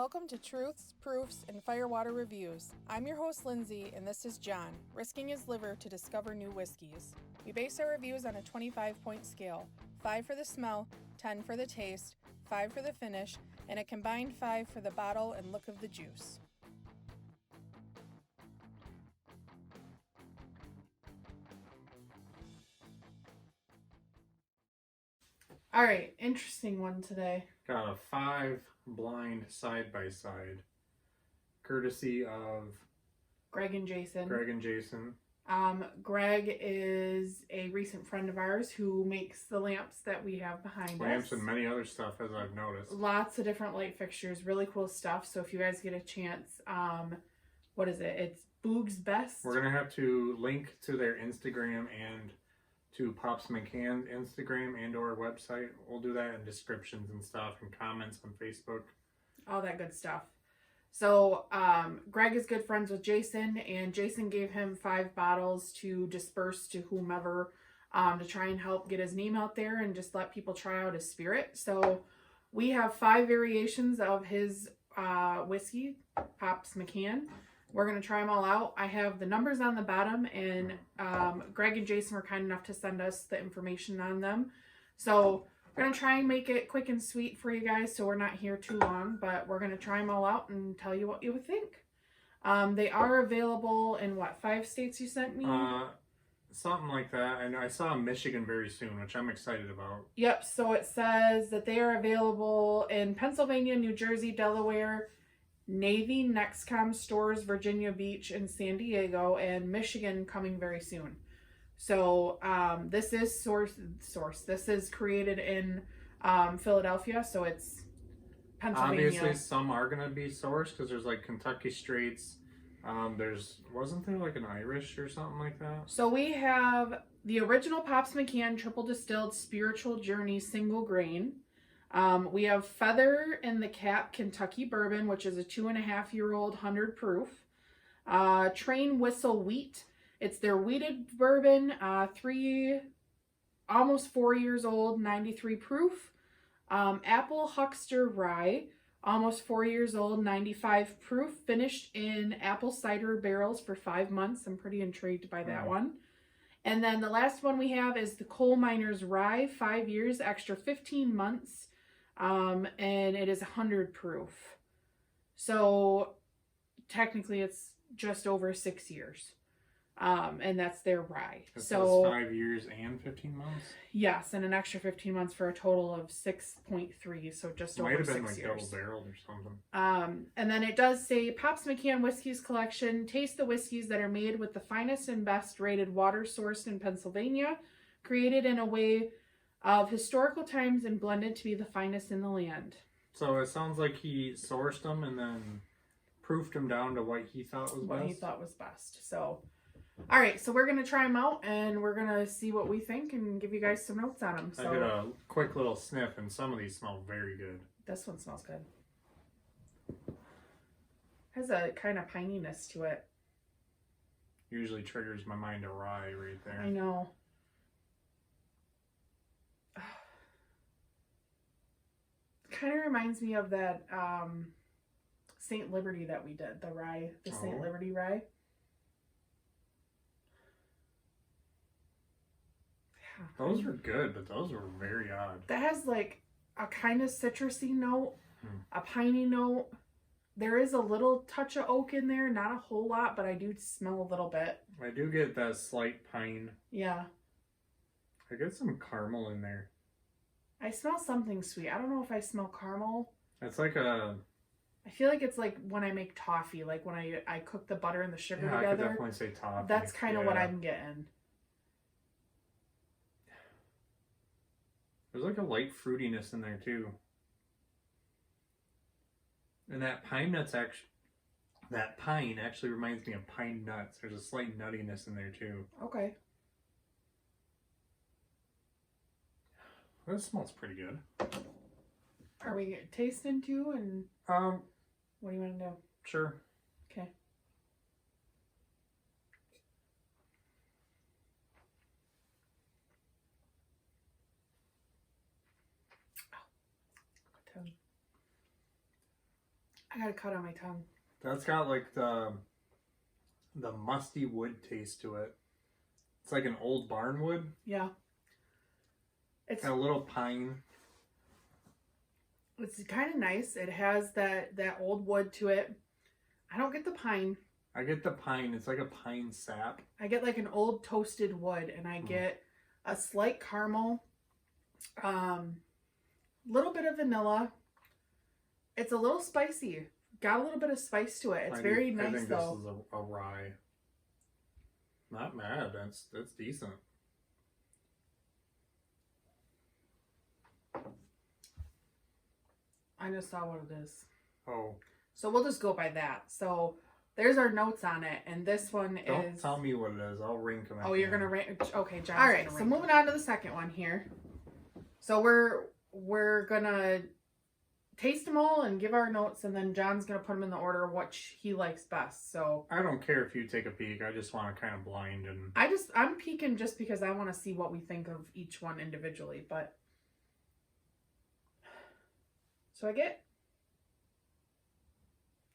Welcome to Truths, Proofs, and Firewater Reviews. I'm your host, Lindsey, and this is John, risking his liver to discover new whiskeys. We base our reviews on a 25-point scale, 5 for the smell, 10 for the taste, 5 for the finish, and a combined 5 for the bottle and look of the juice. All right, interesting one today. Got a 5 blind side-by-side, courtesy of Greg and Jason. Greg is a recent friend of ours who makes the lamps that we have behind us. Lamps and many other stuff, as I've noticed. Lots of different light fixtures, really cool stuff. So if you guys get a chance, what is it? It's Boog's Best. We're going to have to link to their Instagram and to Pops McCann's Instagram and or website. We'll do that in descriptions and stuff and comments on Facebook. All that good stuff. So Greg is good friends with Jason, and Jason gave him 5 bottles to disperse to whomever to try and help get his name out there and just let people try out his spirit. So we have 5 variations of his whiskey, Pops McCann. We're going to try them all out. I have the numbers on the bottom, and Greg and Jason were kind enough to send us the information on them. So we're going to try and make it quick and sweet for you guys so we're not here too long, but we're going to try them all out and tell you what you would think. They are available in, what, 5 states you sent me? Something like that. And I saw Michigan very soon, which I'm excited about. Yep, so it says that they are available in Pennsylvania, New Jersey, Delaware, Navy, Nexcom stores, Virginia Beach, and San Diego, and Michigan coming very soon. So this is This is created in Philadelphia, so it's Pennsylvania. Obviously, some are going to be sourced because there's like Kentucky Straights. Wasn't there like an Irish or something like that? So we have the original Pops McCann triple distilled Spiritual Journey single grain. We have Feather in the Cap Kentucky Bourbon, which is a 2.5-year-old 100 proof. Train Whistle Wheat. It's their wheated bourbon, almost 4 years old, 93 proof. Apple Huckster Rye, almost 4 years old, 95 proof, finished in apple cider barrels for 5 months. I'm pretty intrigued by that one. And then the last one we have is the Coal Miners Rye, 5 years, extra 15 months. And it is 100 proof. So technically it's just over 6 years. And that's their rye. So 5 years and 15 months? Yes, and an extra 15 months for a total of 6.3, so just over 6 years. Might have been like double barreled or something. And then it does say Pops McCann Whiskies Collection. Taste the whiskeys that are made with the finest and best rated water sourced in Pennsylvania, created in a way of historical times and blended to be the finest in the land. So it sounds like he sourced them and then proofed them down to what he thought was best. What he thought was best. So, all right, so we're going to try them out and we're going to see what we think and give you guys some notes on them. So, I did a quick little sniff and some of these smell very good. This one smells good. Has a kind of pininess to it. Usually triggers my mind to rye right there. I know. Kind of reminds me of that St. Liberty that we did, the rye, the St. Liberty rye. Yeah. Those were good, but those were very odd. That has like a kind of citrusy note, a piney note. There is a little touch of oak in there, not a whole lot, but I do smell a little bit. I do get that slight pine. Yeah. I get some caramel in there. I smell something sweet. I don't know if I smell caramel. It's like a... I feel like it's like when I make toffee, like when I cook the butter and the sugar together. I could definitely say toffee. That's kind of what I'm getting. There's like a light fruitiness in there too. And that pine actually reminds me of pine nuts. There's a slight nuttiness in there too. Okay. This smells pretty good. Are we tasting too? And what do you want to do? Sure. Okay. I got a cut on my tongue. That's got like the musty wood taste to it. It's like an old barn wood. Yeah. It's Got a little pine. It's kind of nice. It has that old wood to it. I don't get the pine. I get the pine. It's like a pine sap. I get like an old toasted wood, and I get a slight caramel, little bit of vanilla. It's a little spicy. Got a little bit of spice to it. It's very nice, I think though. this is a rye. Not bad. That's decent. I just saw what it is. Oh. So we'll just go by that. So there's our notes on it, and this one is... Don't tell me what it is. I'll rank them. Oh, you're going to rank... Okay, John's All right, so moving on to the second one here. So we're going to taste them all and give our notes, and then John's going to put them in the order of what he likes best. So I don't care if you take a peek. I just want to kind of blind and... I'm peeking just because I want to see what we think of each one individually, but... So I get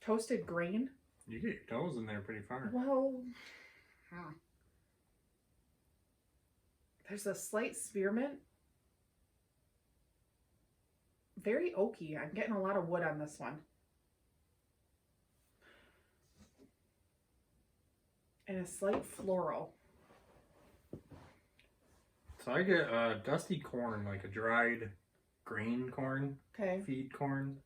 toasted grain. You get your toes in there pretty far. Well, there's a slight spearmint. Very oaky. I'm getting a lot of wood on this one. And a slight floral. So I get dusty corn, like a dried green corn. Okay. Feed corn.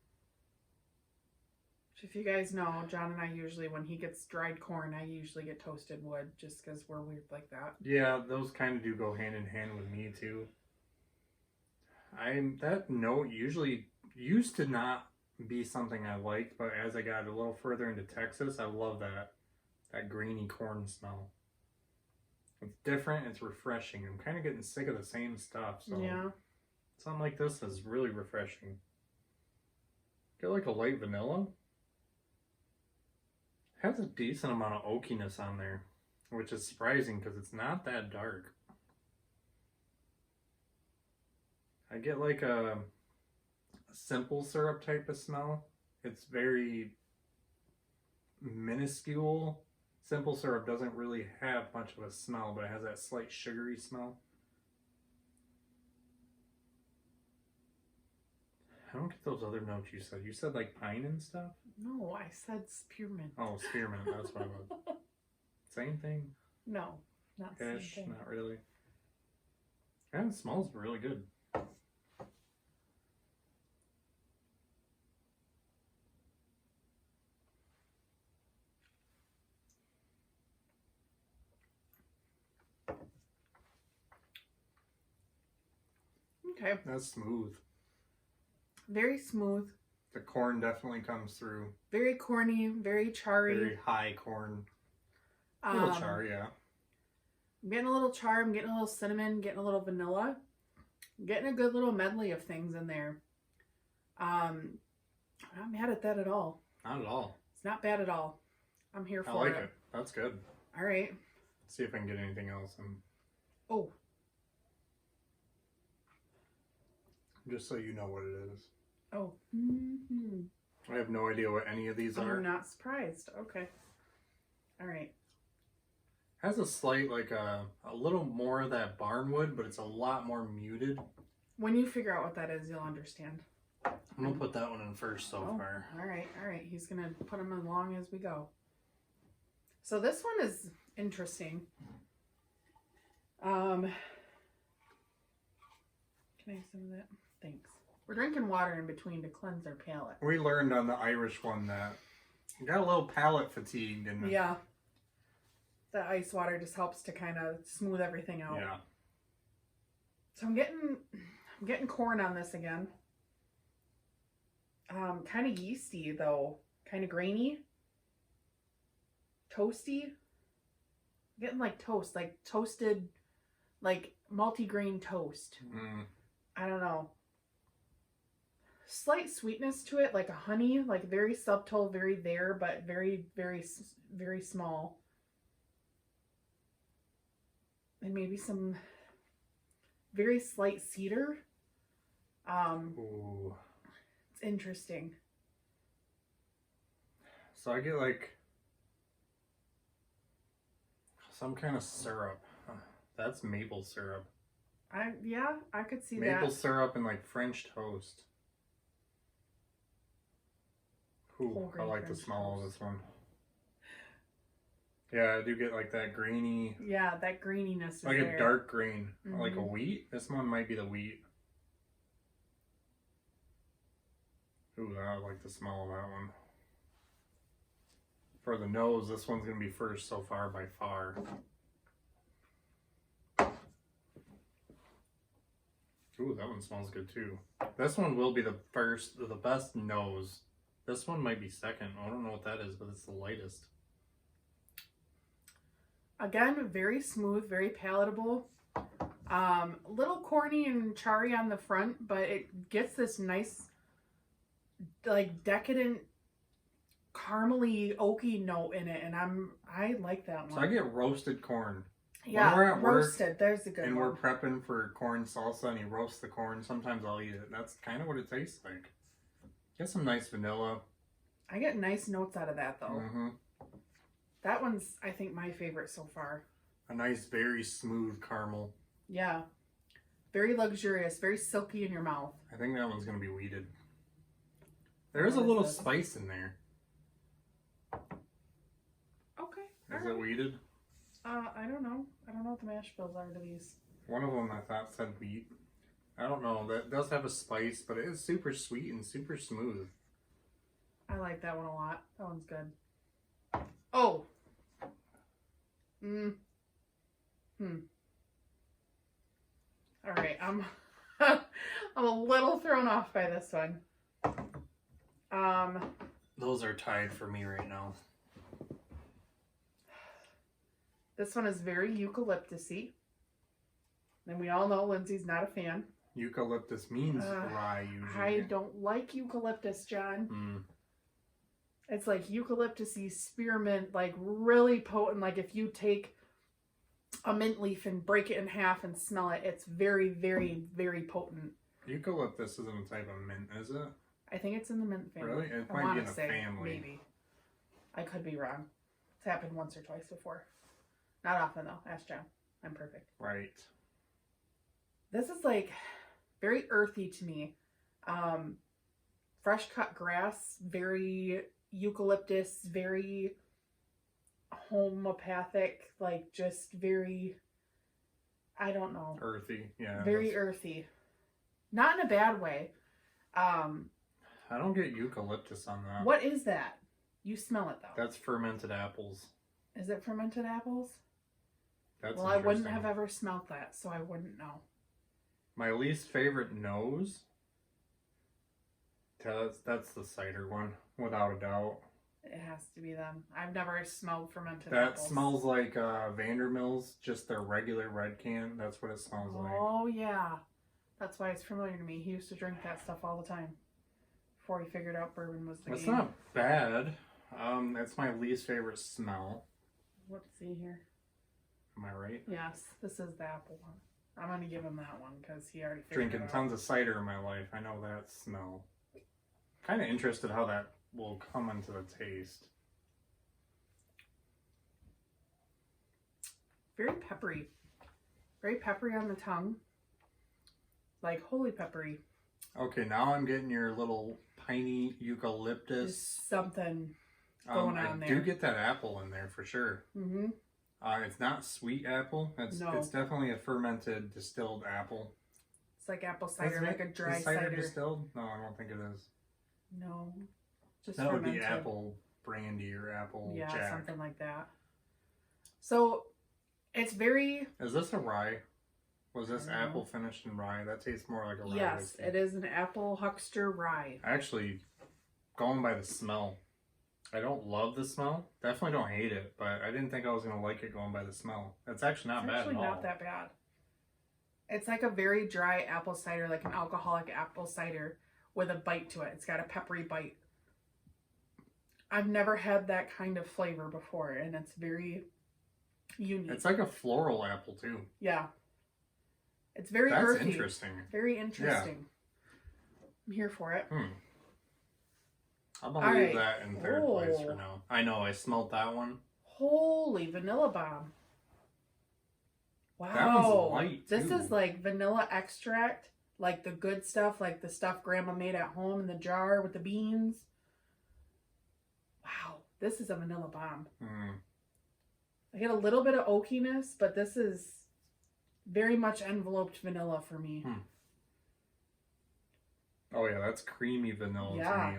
If you guys know, John and I usually, when he gets dried corn, I usually get toasted wood just because we're weird like that. Yeah, those kind of do go hand in hand with me too. That note usually used to not be something I liked, but as I got a little further into Texas, I love that greeny corn smell. It's different, it's refreshing. I'm kind of getting sick of the same stuff, so yeah. Something like this is really refreshing. Get like a light vanilla. Has a decent amount of oakiness on there, which is surprising because it's not that dark. I get like a simple syrup type of smell. It's very minuscule. Simple syrup doesn't really have much of a smell, but it has that slight sugary smell. I don't get those other notes you said. You said like pine and stuff? No, I said spearmint. Oh, spearmint. That's what I was. Same thing? No, not the same Ish, thing. not really. And it smells really good. Okay. That's smooth. Very smooth. The corn definitely comes through. Very corny, very charry. Very high corn. A little char, yeah. I'm getting a little char, I'm getting a little cinnamon, getting a little vanilla. I'm getting a good little medley of things in there. I'm not mad at that at all. Not at all. It's not bad at all. I'm here for it. I like it. That's good. All right. See if I can get anything else. Oh. Just so you know what it is. Oh. Mm-hmm. I have no idea what any of these are. I'm not surprised. Okay. All right. Has a slight, like a little more of that barnwood, but it's a lot more muted. When you figure out what that is, you'll understand. I'm going to put that one in first so far. All right. All right. He's going to put them along as we go. So this one is interesting. Can I have some of that? Thanks. We're drinking water in between to cleanse our palate. We learned on the Irish one that you got a little palate fatigue, didn't it? Yeah. The ice water just helps to kind of smooth everything out. Yeah. So I'm getting corn on this again. Kind of yeasty though. Kind of grainy. Toasty. I'm getting like toast, like toasted, like multi-grain toast. Mm. I don't know. Slight sweetness to it, like a honey, like very subtle, very there, but very, very, very small. And maybe some very slight cedar. Ooh. It's interesting. So I get like some kind of syrup. That's maple syrup. I could see Maple that. syrup and like French toast. Ooh, Whole I grain like the French smell of toast. this one. Yeah, I do get like that greeny, Yeah, that greeniness is like there. a dark green, like a Mhm. wheat. This one might be the wheat. Ooh, I like the smell of that one. For the nose, this one's gonna be first so far by far. Ooh, that one smells good too. This one will be the first, the best nose. This one might be second. I don't know what that is, but it's the lightest. Again, very smooth, very palatable. A little corny and charry on the front, but it gets this nice, like decadent, caramely, oaky note in it, and I like that one. So I get roasted corn. Yeah, when we're at work roasted. There's a good and one. we're prepping for corn salsa and you roast the corn. Sometimes I'll eat it. That's kind of what it tastes like. Get some nice vanilla. I get nice notes out of that though. Mm-hmm. That one's, I think, my favorite so far. A nice, very smooth caramel. Yeah. Very luxurious, very silky in your mouth. I think that one's going to be wheated. There is a What is little this? spice in there. Okay. Is alright. it wheated? I don't know. I don't know what the mash bills are to these. One of them I thought said wheat. I don't know. That does have a spice, but it is super sweet and super smooth. I like that one a lot. That one's good. Oh. All right. I'm I'm a little thrown off by this one. Those are tied for me right now. This one is very eucalyptus-y. And we all know Lindsay's not a fan. Eucalyptus means rye usually. I don't like eucalyptus, John. It's like eucalyptus-y spearmint, like really potent. Like if you take a mint leaf and break it in half and smell it, it's very, very, very potent. Eucalyptus isn't a type of mint, is it? I think it's in the mint family. Really? It I might want be in to a say family. maybe. I could be wrong. It's happened once or twice before. Not often though. Ask John. I'm perfect. Right. This is like very earthy to me. Fresh cut grass, very eucalyptus, very homeopathic, like just very, I don't know. Earthy, yeah. Very earthy. Not in a bad way. I don't get eucalyptus on that. What is that? You smell it though. That's fermented apples. Is it fermented apples? That's well, I wouldn't have ever smelled that, so I wouldn't know. My least favorite nose. That's the cider one, without a doubt. It has to be them. I've never smelled fermented That apples. smells like Vandermills, just their regular red can. That's what it smells like. Oh yeah, that's why it's familiar to me. He used to drink that stuff all the time before he figured out bourbon was the It's game. not bad. It's my least favorite smell. Let's see here. Am I right? Yes, this is the apple one. I'm gonna give him that one because he already figured Drinking it out. tons of cider in my life. I know that smell. Kind of interested how that will come into the taste. Very peppery. Very peppery on the tongue. Like holy peppery. Okay, now I'm getting your little piney There's eucalyptus. something going on I there. do get that apple in there for sure. Mm-hmm. It's not sweet apple. It's definitely a fermented distilled apple. It's like apple cider, like a dry is cider cider. distilled? No, I don't think it is. No, just That would fermented. be apple brandy or apple Yeah, jack. something like that. So it's very. Is this a rye? Was this I don't know. apple finished in rye? That tastes more like a rye. Yes, whiskey. it is an apple huckster rye. Actually, going by the smell, I don't love the smell. Definitely don't hate it, but I didn't think I was going to like it going by the smell. It's actually not It's bad actually at all. not that bad. It's like a very dry apple cider, like an alcoholic apple cider with a bite to it. It's got a peppery bite. I've never had that kind of flavor before, and it's very unique. It's like a floral apple too. Yeah. It's very That's earthy. interesting. Very interesting. I'm here for it. I'm gonna All leave right. that in third place for Oh. now. I know, I smelled that one. Holy vanilla bomb. Wow. That one's light, This too. is like vanilla extract, like the good stuff, like the stuff grandma made at home in the jar with the beans. Wow. This is a vanilla bomb. I get a little bit of oakiness, but this is very much enveloped vanilla for me. Oh yeah, that's creamy vanilla to me.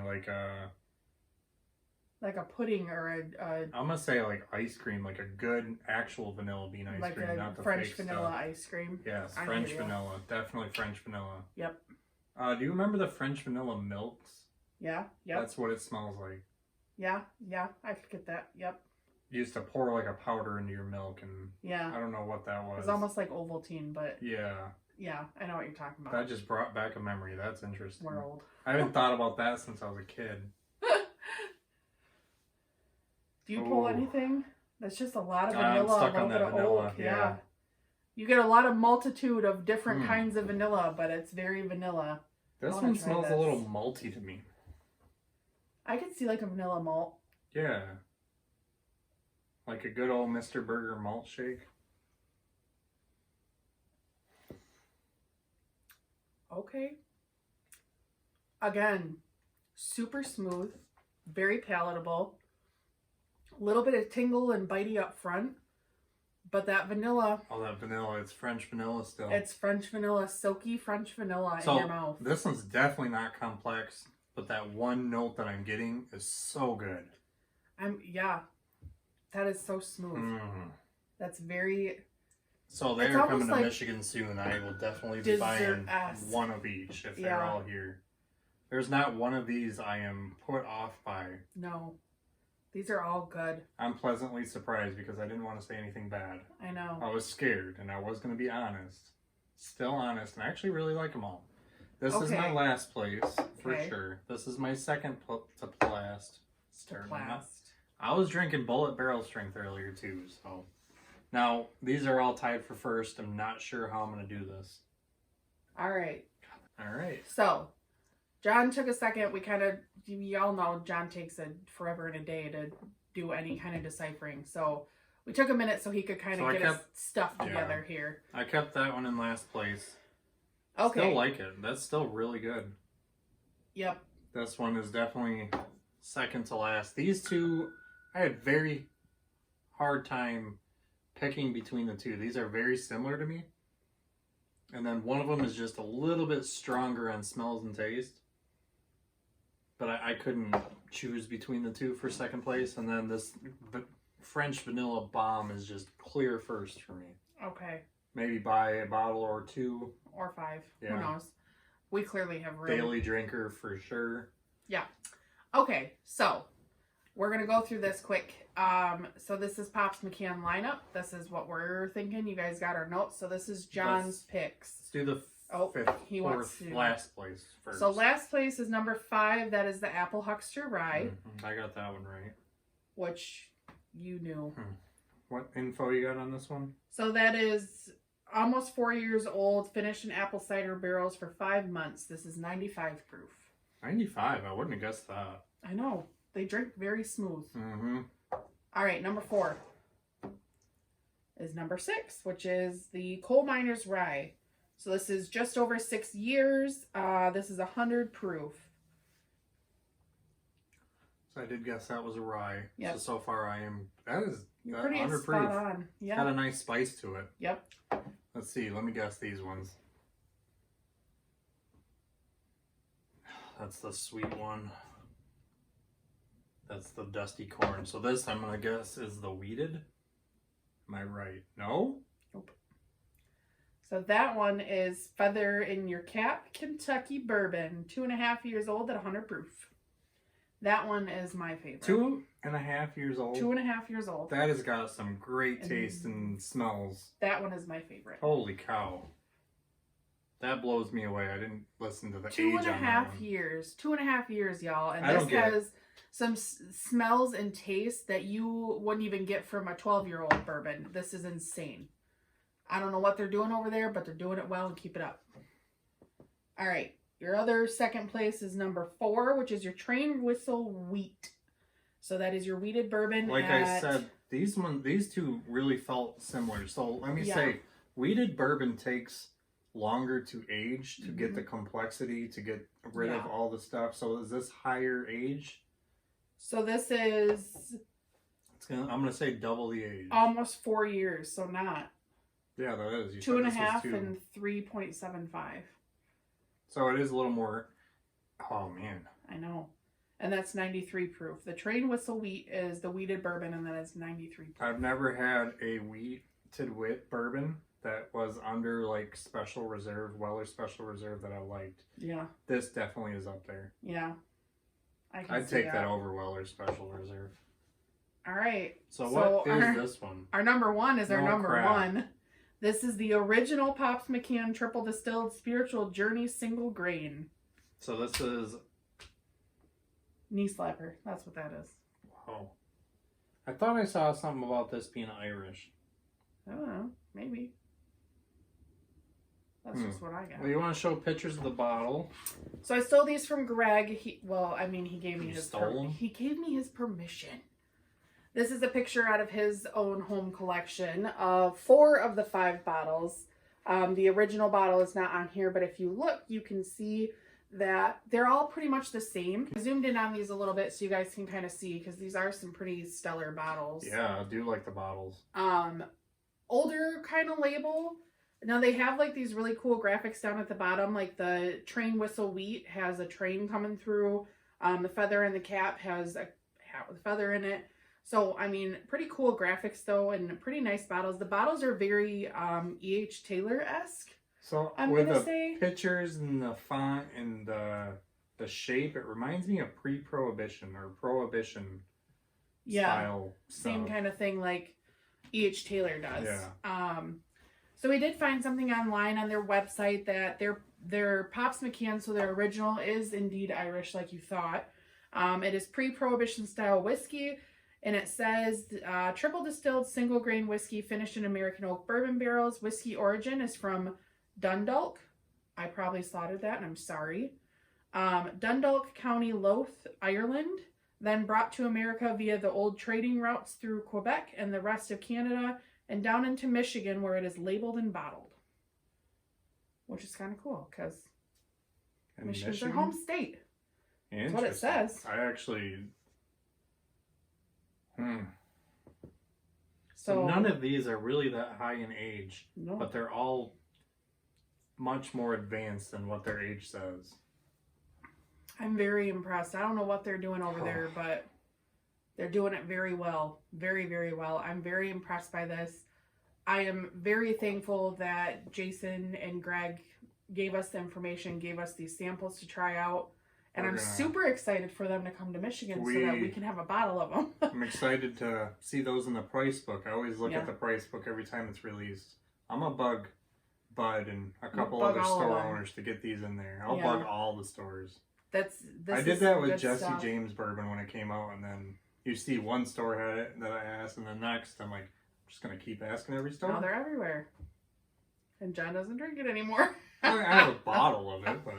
Like a pudding or I'm gonna say like ice cream, like a good actual vanilla bean ice like cream, a not the French fake vanilla stuff. ice cream. Yes, I French hear ya. vanilla. Definitely French vanilla. Yep. Do you remember the French vanilla milks? Yeah. Yep. That's what it smells like. Yeah. I could get that. Yep. You used to pour like a powder into your milk, and Yeah. I don't know what that was. It's almost like Ovaltine, but yeah. Yeah, I know what you're talking about. That just brought back a memory. That's interesting. We're old. I haven't thought about that since I was a kid. Do you pull anything? That's just a lot of I'm vanilla, stuck a on little that bit of vanilla, oak. yeah. You get a lot of multitude of different kinds of vanilla, but it's very vanilla. This wanna one try smells a this. little malty to me. I could see like a vanilla malt. Yeah. Like a good old Mr. Burger malt shake. Okay. Again, super smooth, very palatable. A little bit of tingle and bitey up front, but that vanilla. Oh, that vanilla. It's French vanilla still. It's French vanilla, silky French vanilla in your mouth. This one's definitely not complex, but that one note that I'm getting is so good. That is so smooth. That's very. So they're coming to Michigan soon. I will definitely be buying one of each if they're all here. There's not one of these I am put off by. No. These are all good. I'm pleasantly surprised because I didn't want to say anything bad. I know. I was scared and I was going to be honest. Still honest, and I actually really like them all. This is my last place for sure. This is my second to last. I was drinking Bullet Barrel Strength earlier too, so. Now, these are all tied for first. I'm not sure how I'm going to do this. All right. So, John took a second. Y'all know John takes forever and a day to do any kind of deciphering. So, we took a minute so he could kind of get his stuff together here. I kept that one in last place. Okay. Still like it. That's still really good. Yep. This one is definitely second to last. These two, I had very hard time picking between the two. These are very similar to me. And then one of them is just a little bit stronger on smells and taste. But I couldn't choose between the two for second place. And then this French vanilla bomb is just clear first for me. Okay. Maybe buy a bottle or two. Or 5. Yeah. Who knows? We clearly have room. Daily drinker for sure. Yeah. Okay, so we're going to go through this quick. So this is Pops McCann lineup. This is what we're thinking. You guys got our notes. So this is John's picks. Let's do the last place first. So last place is number 5. That is the Apple Huckster Rye. I got that one right. Which you knew. What info you got on this one? So that is almost 4 years old. Finished in apple cider barrels for 5 months. This is 95 proof. 95? I wouldn't have guessed that. I know. They drink very smooth. Mm-hmm. All right, number 4 is number 6, which is the Coal Miner's Rye. So this is just over 6 years. This is 100 proof. So I did guess that was a rye. Yep. So far I am. That is Pretty 100 spot proof. on. Yeah. Got a nice spice to it. Yep. Let's see. Let me guess these ones. That's the sweet one. That's the dusty corn. So this, I'm going to guess, is the wheated. Am I right? No? Nope. So that one is Feather in Your Cap Kentucky Bourbon. 2.5 years old at 100 proof. That one is my favorite. 2.5 years old? 2.5 years old. That has got some great taste and smells. That one is my favorite. Holy cow. That blows me away. I didn't listen to the age on that 2.5 one. years. 2.5 years, y'all. And I this don't get has some smells and tastes that you wouldn't even get from a 12-year-old bourbon. This is insane. I don't know what they're doing over there, but they're doing it well and keep it up. All right. Your other second place is number 4, which is your Train Whistle Wheat. So that is your wheated bourbon. Like I said, these two really felt similar. So let me say, wheated bourbon takes longer to age to get the complexity, to get rid of all the stuff. So is this higher age? So this is... I'm going to say double the age. Almost 4 years, so not. Yeah, that is. You 2.5 and 3.75. So it is a little more... Oh, man. I know. And that's 93 proof. The Train Whistle Wheat is the wheated bourbon, and then it's 93 proof. I've never had a wheated wit bourbon that was under like Special Reserve, Weller Special Reserve that I liked. Yeah. This definitely is up there. Yeah. I'd take that over Weller Special Reserve. All right. So what is this one? Our number 1 is our number 1. This is the original Pops McCann Triple Distilled Spiritual Journey Single Grain. So this is... Knee slapper. That's what that is. Wow. I thought I saw something about this being Irish. I don't know. Maybe. That's just what I got. Well, you want to show pictures of the bottle? So I stole these from Greg. He gave me He gave me his permission. This is a picture out of his own home collection of 4 of the 5 bottles. The original bottle is not on here, but if you look, you can see that they're all pretty much the same. I zoomed in on these a little bit so you guys can kind of see, because these are some pretty stellar bottles. Yeah, I do like the bottles. Older kind of label. Now they have like these really cool graphics down at the bottom, like the Train Whistle Wheat has a train coming through. The feather in the cap has a hat with a feather in it. So, I mean, pretty cool graphics though, and pretty nice bottles. The bottles are very E.H. Taylor-esque. So with the pictures and the font and the shape, it reminds me of pre-prohibition or prohibition style stuff. Same kind of thing like E.H. Taylor does. Yeah. So we did find something online on their website that their Pops McCann, so their original is indeed Irish like you thought. It is pre-prohibition style whiskey, and it says triple distilled single grain whiskey finished in American oak bourbon barrels. Whiskey origin is from Dundalk. I probably slaughtered that, and I'm sorry. Dundalk County, Louth, Ireland. Then brought to America via the old trading routes through Quebec and the rest of Canada, and down into Michigan, where it is labeled and bottled. Which is kind of cool, because Michigan's their home state. That's what it says. I actually... So none of these are really that high in age, but they're all much more advanced than what their age says. I'm very impressed. I don't know what they're doing over there, but they're doing it very well. Very, very well. I'm very impressed by this. I am very thankful that Jason and Greg gave us the information, gave us these samples to try out. And I'm super excited for them to come to Michigan so that we can have a bottle of them. I'm excited to see those in the price book. I always look at the price book every time it's released. I'm going to bug Bud and a couple other store owners to get these in there. I'll bug all the stores. I did that with Jesse James bourbon when it came out, and then you see one store had it that I asked, and the next I'm like, I'm just going to keep asking every store. Now they're everywhere. And John doesn't drink it anymore. I have a bottle of it, but...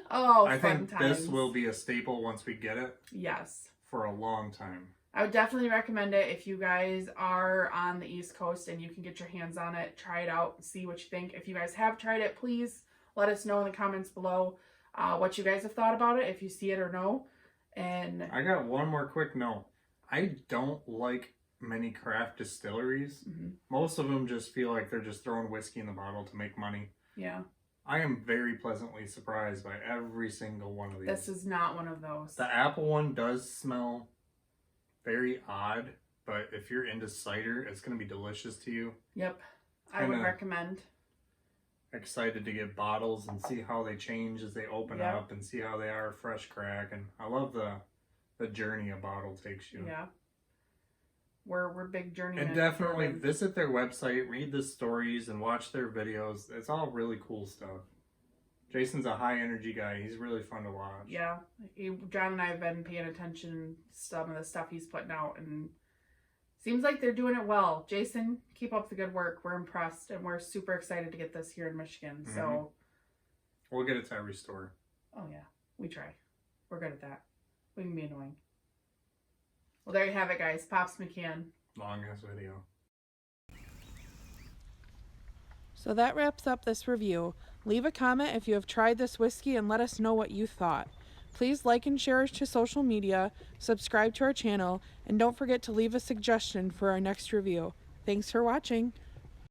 I think this will be a staple once we get it. Yes. For a long time. I would definitely recommend it if you guys are on the East Coast and you can get your hands on it. Try it out and see what you think. If you guys have tried it, please let us know in the comments below what you guys have thought about it, if you see it or no. And I got one more quick note. I don't like many craft distilleries. Most of them just feel like they're just throwing whiskey in the bottle to make money. Yeah. I am very pleasantly surprised by every single one of these. This is not one of those. The apple one does smell very odd, but if you're into cider, it's going to be delicious to you. Yep. I would recommend. Excited to get bottles and see how they change as they open up and see how they are fresh crack. And I love the journey a bottle takes you. Yeah. We're big journeymen. And definitely visit their website, read the stories, and watch their videos. It's all really cool stuff. Jason's a high energy guy. He's really fun to watch. Yeah. John and I have been paying attention to some of the stuff he's putting out, and seems like they're doing it well. Jason, keep up the good work. We're impressed, and we're super excited to get this here in Michigan. So We'll get it to every store. Oh yeah, we try. We're good at that. We can be annoying. Well, there you have it, guys. Pops McCann. Long ass video. So that wraps up this review. Leave a comment if you have tried this whiskey and let us know what you thought. Please like and share us to social media, subscribe to our channel, and don't forget to leave a suggestion for our next review. Thanks for watching.